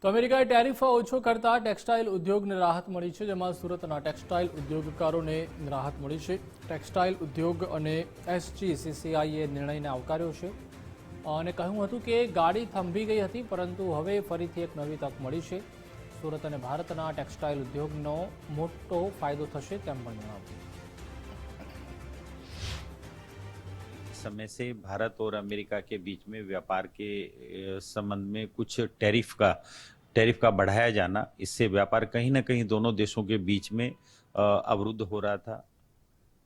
તો અમેરિકાએ ટેરિફ ઓછો કરતા ટેક્સટાઇલ ઉદ્યોગને રાહત મળી છે, જેમાં સુરતના ટેક્સટાઇલ ઉદ્યોગકારોને રાહત મળી છે। ટેક્સટાઇલ ઉદ્યોગ અને એસજીસીસીઆઈએ નિર્ણયને આવકાર્યો છે અને કહ્યું હતું કે ગાડી થંભી ગઈ હતી, પરંતુ હવે ફરીથી એક નવી તક મળી છે। સુરત અને ભારતના ટેક્સટાઇલ ઉદ્યોગનો મોટો ફાયદો થશે તેમ પણ જણાવ્યું। समय से भारत और अमेरिका के बीच में व्यापार के संबंध में कुछ टैरिफ का बढ़ाया जाना, इससे व्यापार कहीं ना कहीं दोनों देशों के बीच में अवरुद्ध हो रहा था।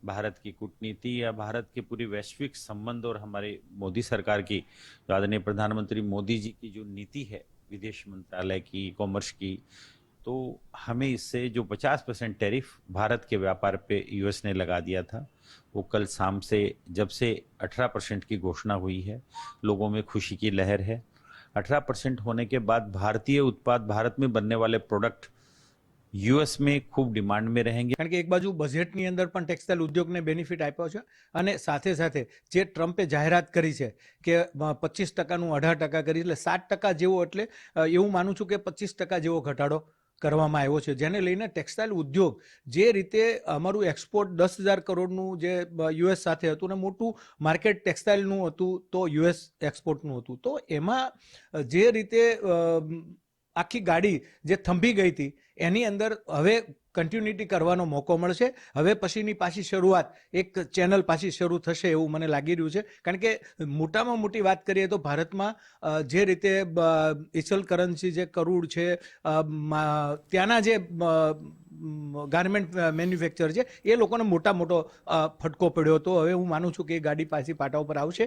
भारत की कूटनीति या भारत के पूरे वैश्विक संबंध और हमारे मोदी सरकार की, जो आदरणीय प्रधानमंत्री मोदी जी की जो नीति है विदेश मंत्रालय की, कॉमर्स की, तो हमें इससे जो 50% टैरिफ भारत के व्यापार पे यूएस ने लगा दिया था, वो कल शाम से जब से 18% की घोषणा हुई है, लोगों में खुशी की लहर है। 18% होने के बाद भारतीय उत्पाद, भारत में बनने वाले प्रोडक्ट યુએસ में ખૂબ ડિમાન્ડ में रहेंगे। કારણ કે એક બાજુ બજેટની અંદર પણ ટેક્સટાઇલ ઉદ્યોગને બેનિફિટ આપ્યો છે અને સાથે સાથે જે ટ્રમ્પે જાહેરાત કરી છે કે 25%નું 18% કરી એટલે 7% જેવો, એટલે એવું માનું છું કે 25% જેવો ઘટાડો કરવામાં આવ્યો છે, જેને લઈને ટેક્સટાઇલ ઉદ્યોગ જે રીતે અમારું એક્સપોર્ટ 10,000 કરોડનું જે યુએસ સાથે હતું ને મોટું માર્કેટ ટેક્સટાઇલનું હતું તો યુએસ એક્સપોર્ટનું હતું, તો એમાં જે રીતે આખી ગાડી જે થંભી ગઈ હતી એની અંદર હવે કન્ટિન્યુટી કરવાનો મોકો મળશે। હવે પછીની પાછી શરૂઆત એક ચેનલ પાછી શરૂ થશે એવું મને લાગી રહ્યું છે। કારણ કે મોટામાં મોટી વાત કરીએ તો ભારતમાં જે રીતે ઇસલ કરન્સી જે કરોડ છે, ત્યાંના જે ગાર્મેન્ટ મેન્યુફેક્ચર છે એ લોકોને મોટો ફટકો પડ્યો હતો। હવે હું માનું છું કે એ ગાડી પાછી પાટા ઉપર આવશે।